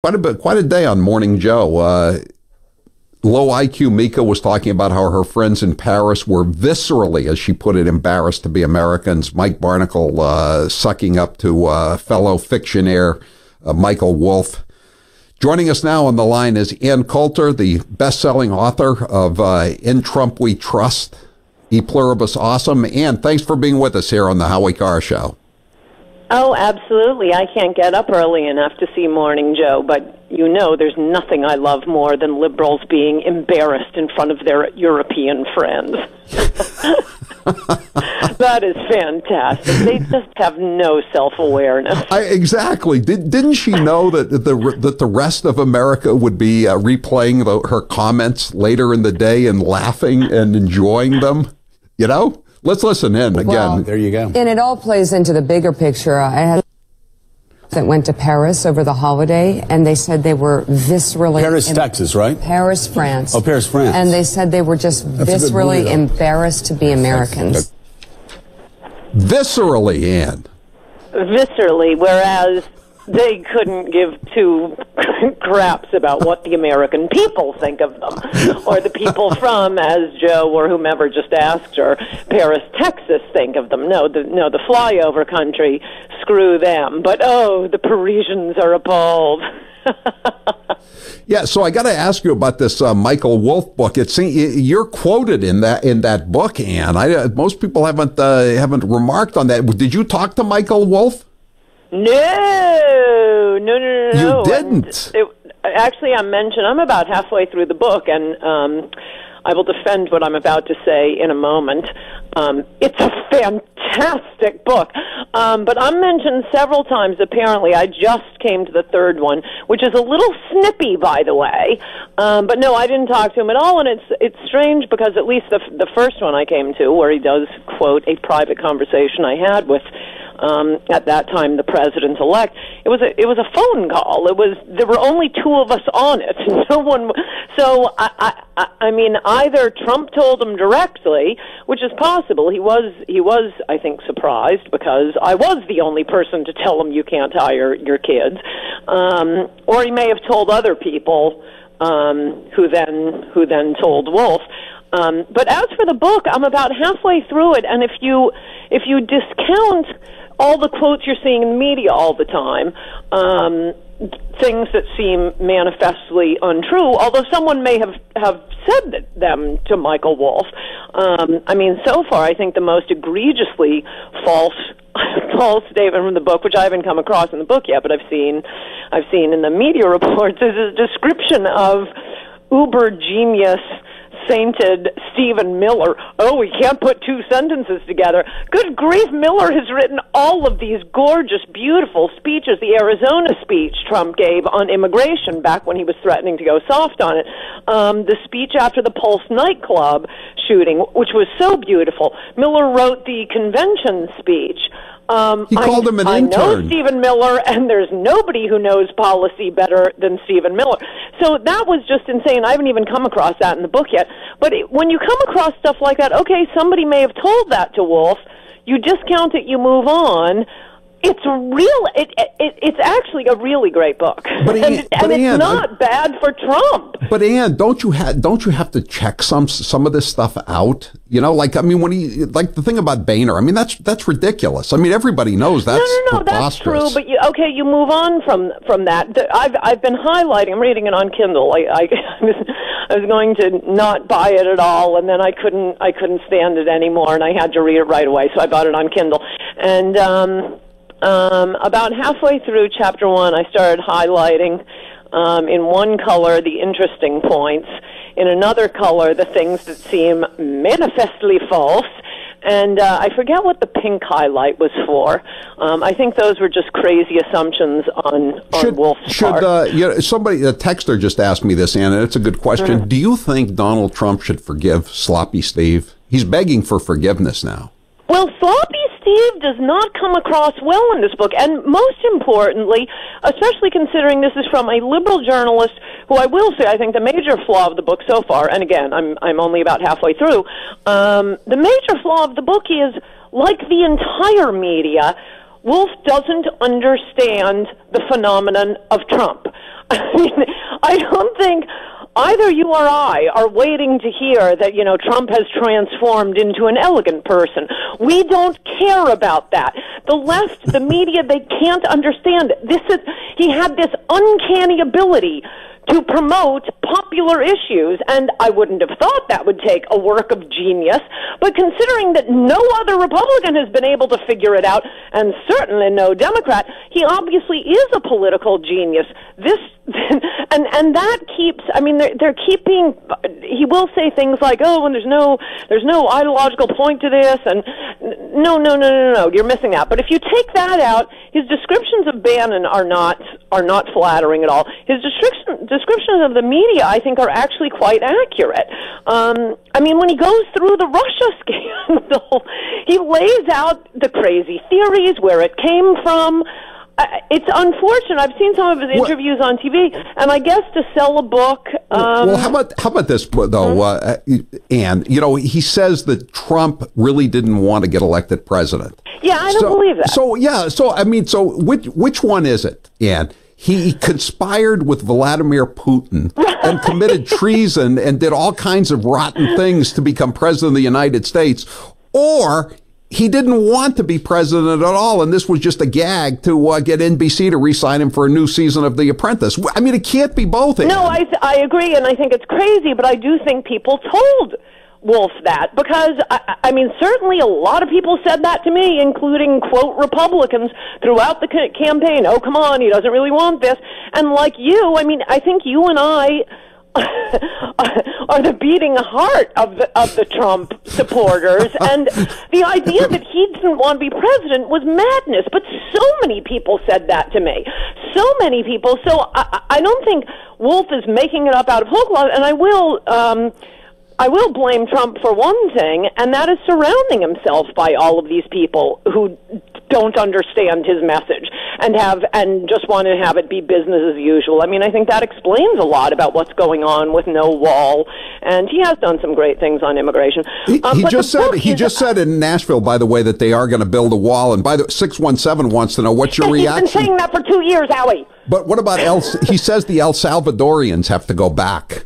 Quite a day on Morning Joe. Low IQ Mika was talking about how her friends in Paris were viscerally, as she put it, embarrassed to be Americans. Mike Barnacle sucking up to fellow fictionaire Michael Wolff. Joining us now on the line is Ann Coulter, the best-selling author of In Trump We Trust, E Pluribus Awesome. Ann, thanks for being with us here on the Howie Carr Show. Oh, absolutely. I can't get up early enough to see Morning Joe, but you know there's nothing I love more than liberals being embarrassed in front of their European friends. That is fantastic. They just have no self-awareness. Exactly. Didn't she know that the rest of America would be replaying her comments later in the day and laughing and enjoying them? You know? Let's listen in again. Well, there you go. And it all plays into the bigger picture. I had that went to Paris over the holiday, and they said they were viscerally... Paris, Texas, right? Paris, France. Oh, Paris, France. And they said they were just viscerally embarrassed to be Americans. Viscerally, Ann. Viscerally, whereas they couldn't give two craps about what the American people think of them, or the people from, as Joe or whomever just asked her, Paris, Texas, think of them. No, the flyover country, screw them. But the Parisians are appalled. Yeah, so I got to ask you about this Michael Wolff book. You're quoted in that book, Ann. Most people haven't remarked on that. Did you talk to Michael Wolff? No. You didn't. Actually, I'm about halfway through the book, and I will defend what I'm about to say in a moment. It's a fantastic book, but I'm mentioned several times. Apparently, I just came to the third one, which is a little snippy, by the way. But no, I didn't talk to him at all, and it's strange because at least the first one I came to, where he does quote a private conversation I had with. At that time, the president-elect. It was a phone call. There were only two of us on it. No one. So I mean, either Trump told him directly, which is possible. He was I think surprised because I was the only person to tell him you can't hire your kids, or he may have told other people who then told Wolff. But as for the book, I'm about halfway through it, and if you discount all the quotes you're seeing in the media all the time, things that seem manifestly untrue, although someone may have said them to Michael Wolff. I mean, so far, I think the most egregiously false statement from the book, which I haven't come across in the book yet, but I've seen in the media reports, is a description of uber genius sainted Stephen Miller. Oh, we can't put two sentences together. Good grief, Miller has written all of these gorgeous, beautiful speeches. The Arizona speech Trump gave on immigration back when he was threatening to go soft on it. The speech after the Pulse nightclub shooting, which was so beautiful. Miller wrote the convention speech. He called him an intern. I know Stephen Miller, and there's nobody who knows policy better than Stephen Miller. So that was just insane. I haven't even come across that in the book yet. But when you come across stuff like that, okay, somebody may have told that to Wolff. You discount it, you move on. It's it's actually a really great book, and it's not bad for Trump. But Ann, don't you have to check some of this stuff out? You know, like I mean, when the thing about Boehner, I mean that's ridiculous. I mean, everybody knows that's no, that's true. But you move on from that. I've been highlighting. I'm reading it on Kindle. I was going to not buy it at all, and then I couldn't stand it anymore, and I had to read it right away. So I bought it on Kindle, and. About halfway through chapter 1, I started highlighting in one color the interesting points, in another color the things that seem manifestly false, and I forget what the pink highlight was for. I think those were just crazy assumptions on Wolff's part. Somebody, a texter just asked me this, Anna, and it's a good question. Mm-hmm. Do you think Donald Trump should forgive Sloppy Steve? He's begging for forgiveness now. Well, Sloppy Steve does not come across well in this book, and most importantly, especially considering this is from a liberal journalist who I will say I think the major flaw of the book so far, and again, I'm only about halfway through, the major flaw of the book is, like the entire media, Wolff doesn't understand the phenomenon of Trump. I mean, I don't think either you or I are waiting to hear that, Trump has transformed into an elegant person. We don't care about that. The left, the media, they can't understand it. He had this uncanny ability to promote popular issues, and I wouldn't have thought that would take a work of genius, but considering that no other Republican has been able to figure it out, and certainly no Democrat, he obviously is a political genius. And that keeps, they're keeping, he will say things like, and there's no ideological point to this, and no, you're missing that. But if you take that out, his descriptions of Bannon are not flattering at all. His descriptions of the media, I think, are actually quite accurate. When he goes through the Russia scandal, he lays out the crazy theories, where it came from. It's unfortunate. I've seen some of his interviews on TV, and I guess to sell a book. How about this though, Ann? He says that Trump really didn't want to get elected president. Yeah, I don't believe that. So which one is it, Ann? He conspired with Vladimir Putin and committed treason and did all kinds of rotten things to become president of the United States, or he didn't want to be president at all, and this was just a gag to get NBC to re-sign him for a new season of The Apprentice. It can't be both. No, I agree, and I think it's crazy, but I do think people told Wolff that, because, certainly a lot of people said that to me, including, quote, Republicans throughout the campaign. Oh, come on, he doesn't really want this. And like you, I think you and I are the beating heart of the Trump supporters, and the idea that he didn't want to be president was madness. But so many people said that to me, so many people. So I don't think Wolff is making it up out of whole cloth, and I will blame Trump for one thing, and that is surrounding himself by all of these people who don't understand his message and just want to have it be business as usual. I think that explains a lot about what's going on with no wall, and he has done some great things on immigration. He just said in Nashville, by the way, that they are going to build a wall. And by the 617 wants to know what's your reaction. He's been saying that for 2 years, Howie. But what about he says the El Salvadorians have to go back.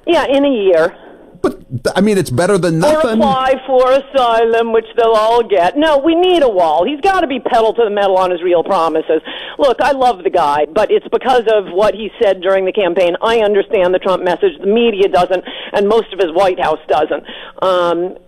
Yeah, in a year. But, it's better than nothing. Or apply for asylum, which they'll all get. No, we need a wall. He's got to be pedal to the metal on his real promises. Look, I love the guy, but it's because of what he said during the campaign. I understand the Trump message. The media doesn't, and most of his White House doesn't.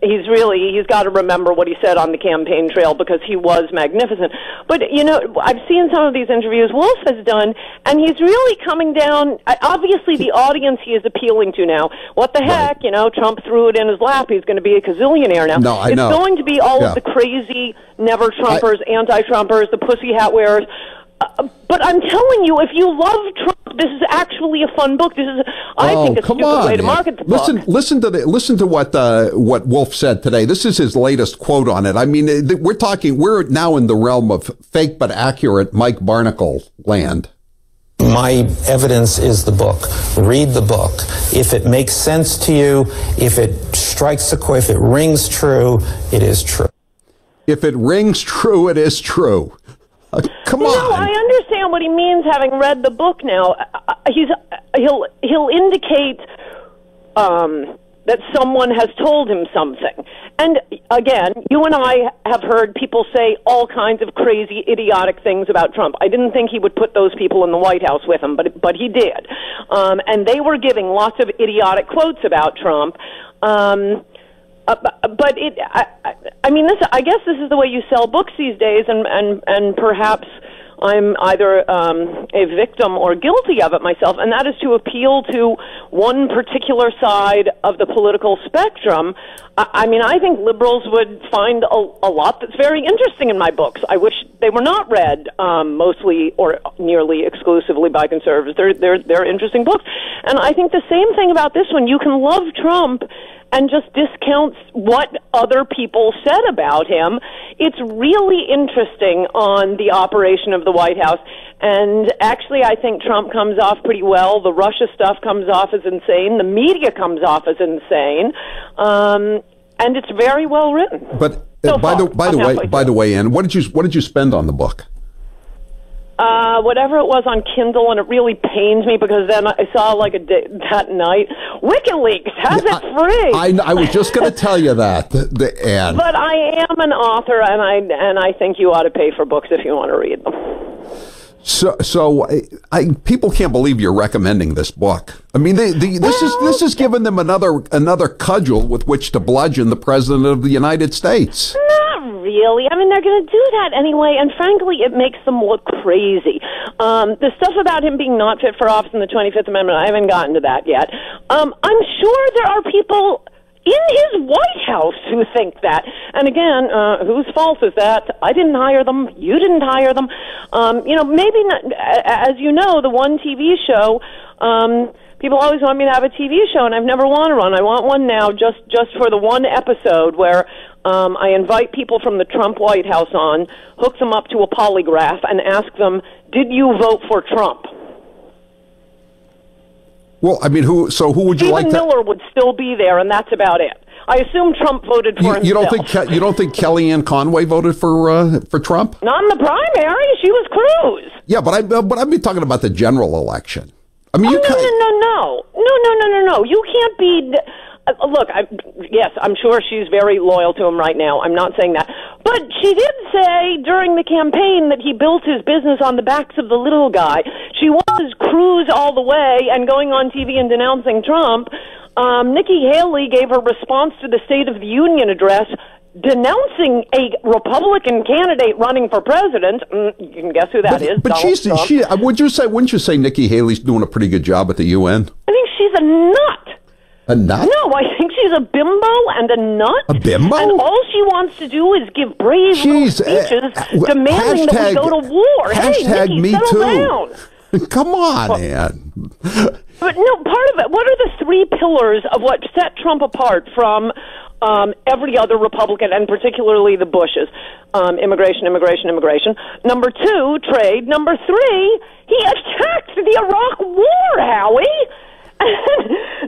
He's got to remember what he said on the campaign trail, because he was magnificent. But, I've seen some of these interviews Wolff has done, and he's really coming down. Obviously, the audience he is appealing to now. What the heck, Trump threw it in his lap. He's going to be a gazillionaire now. No, I know. It's going to be all of the crazy never-Trumpers, anti-Trumpers, the pussy hat wearers. But I'm telling you, if you love Trump, this is actually a fun book. I think it's a stupid way to market the book. Listen to what Wolff said today. This is his latest quote on it. We're now in the realm of fake but accurate Mike Barnacle land. My evidence is the book. Read the book. If it makes sense to you, if it strikes a chord, if it rings true, it is true. If it rings true, it is true. Come on. No, I understand what he means, having read the book now. He'll indicate that someone has told him something. And again, you and I have heard people say all kinds of crazy, idiotic things about Trump. I didn't think he would put those people in the White House with him, but he did. And they were giving lots of idiotic quotes about Trump. I guess this is the way you sell books these days, and perhaps I'm either a victim or guilty of it myself, and that is to appeal to one particular side of the political spectrum. I think liberals would find a lot that's very interesting in my books. I wish they were not read mostly or nearly exclusively by conservatives. They're interesting books. And I think the same thing about this one. You can love Trump and just discounts what other people said about him. It's really interesting on the operation of the White House. And actually, I think Trump comes off pretty well. The Russia stuff comes off as insane. The media comes off as insane. And it's very well written. But By the way, Ann, what did you spend on the book? Whatever it was on Kindle, and it really pains me because then I saw that night WikiLeaks has it free. I was just going to tell you that, Ann. But I am an author, and I think you ought to pay for books if you want to read them. So people can't believe you're recommending this book. I mean, this is giving them another cudgel with which to bludgeon the President of the United States. Not really. I mean, they're going to do that anyway, and frankly, it makes them look crazy. The stuff about him being not fit for office in the 25th Amendment, I haven't gotten to that yet. I'm sure there are people in his White House who think that. And again, whose fault is that? I didn't hire them. You didn't hire them. Maybe not. As you know, the one TV show, people always want me to have a TV show, and I've never wanted one. I want one now just for the one episode where I invite people from the Trump White House on, hook them up to a polygraph, and ask them, did you vote for Trump? Well, I mean, who would you like to... Stephen Miller would still be there, and that's about it. I assume Trump voted for himself. You don't think Kellyanne Conway voted for Trump? Not in the primary. She was Cruz. Yeah, but I've been talking about the general election. I mean, no. You can't be... Look, yes, I'm sure she's very loyal to him right now. I'm not saying that. But she did say during the campaign that he built his business on the backs of the little guy. She was Cruz all the way and going on TV and denouncing Trump. Nikki Haley gave her response to the State of the Union address denouncing a Republican candidate running for president. You can guess who that is. But wouldn't you say Nikki Haley's doing a pretty good job at the UN? I think she's a nut. A nut? No, I think she's a bimbo and a nut. A bimbo? And all she wants to do is give brave little speeches demanding that we go to war. Hey, Nikki, me settle too. down. Come on, Ann. But no, part of it, what are the three pillars of what set Trump apart from every other Republican, and particularly the Bushes? Immigration. Number two, trade. Number three, he attacked the Iraq War, Howie.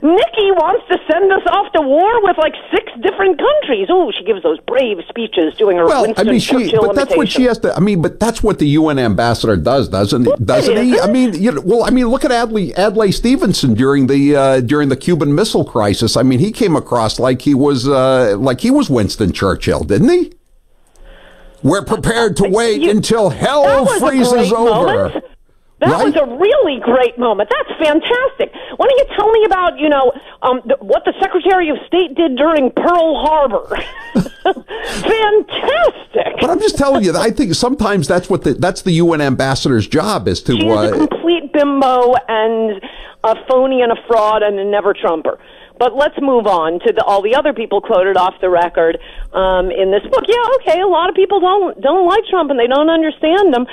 Nikki wants to send us off to war with 6 different countries. Oh, she gives those brave speeches doing her Winston Churchill but that's what she has to. I mean, but that's what the UN ambassador does, doesn't he? I mean, look at Adlai Stevenson during the Cuban Missile Crisis. I mean, he came across like he was Winston Churchill, didn't he? We're prepared to wait until hell freezes over. Moment. That was a really great moment. That's fantastic. Why don't you tell me about, what the Secretary of State did during Pearl Harbor? Fantastic. But I'm just telling you, I think sometimes that's the UN ambassador's job is to... She's a complete bimbo and a phony and a fraud and a never-Trumper. But let's move on to all the other people quoted off the record in this book. Yeah, okay, a lot of people don't like Trump and they don't understand him.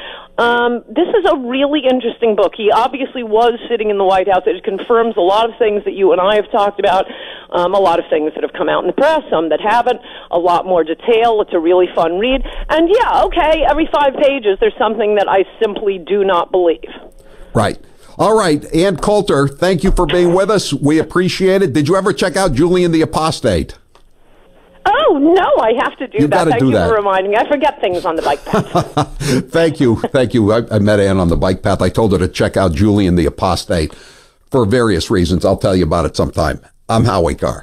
This is a really interesting book. He obviously was sitting in the White House. It confirms a lot of things that you and I have talked about, a lot of things that have come out in the press, some that haven't, a lot more detail. It's a really fun read. And yeah, okay, every 5 pages there's something that I simply do not believe. Right. All right, Ann Coulter, thank you for being with us. We appreciate it. Did you ever check out Julian the Apostate? Oh, no, I have to do that. Thank you for reminding me. I forget things on the bike path. Thank you. I met Ann on the bike path. I told her to check out Julian the Apostate for various reasons. I'll tell you about it sometime. I'm Howie Carr.